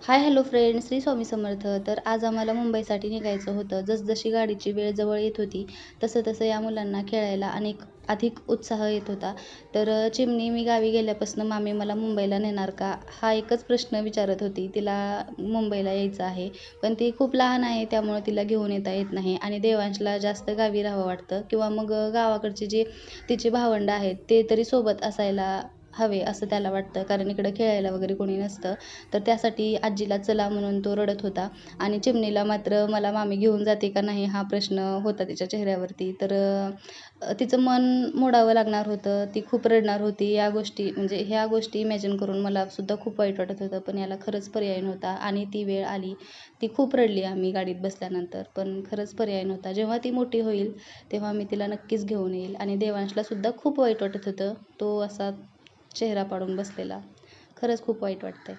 Hi hello friend, Shri Swami Samarth. तर आज आम्हाला मुंबईसाठी निघायचं होतं. जसजशी गाडीची वेळ जवळ येत होती तसं या मुलांना खेळायला अधिक उत्साह येत होता. तर चिमणी मी गावी गेल्यापासून मामी मला मुंबईला नेणार का, हा एकच प्रश्न विचारत होती. तिला मुंबईला यायचं आहे, पण ती खूप लहान आहे, त्यामुळे तिला घेऊन येता येत नाही. आणि देवांशला जास्त गावी राहावं वाटतं, किंवा मग गावाकडचे जे तिचे भावंडं आहेत ते तरी सोबत असायला हवे असं त्याला वाटतं, कारण इकडं खेळायला वगैरे कोणी नसतं. तर त्यासाठी आजीला चला म्हणून तो रडत होता. आणि चिमणीला मात्र मला मामी घेऊन जाते का नाही हा प्रश्न होता तिच्या चेहऱ्यावरती. तर तिचं मन मोडावं लागणार होतं, ती खूप रडणार होती. या गोष्टी म्हणजे ह्या गोष्टी इमॅजिन करून मला सुद्धा खूप वाईट वाटत होतं, पण याला खरंच पर्याय नव्हता. आणि ती वेळ आली. ती खूप रडली आम्ही गाडीत बसल्यानंतर, पण खरंच पर्याय नव्हता. जेव्हा ती मोठी होईल तेव्हा मी तिला नक्कीच घेऊन येईल. आणि देवांशला सुद्धा खूप वाईट वाटत होतं, तो असा चेहरा पाडून बसलेला. खरंच खूप वाईट वाटतंय.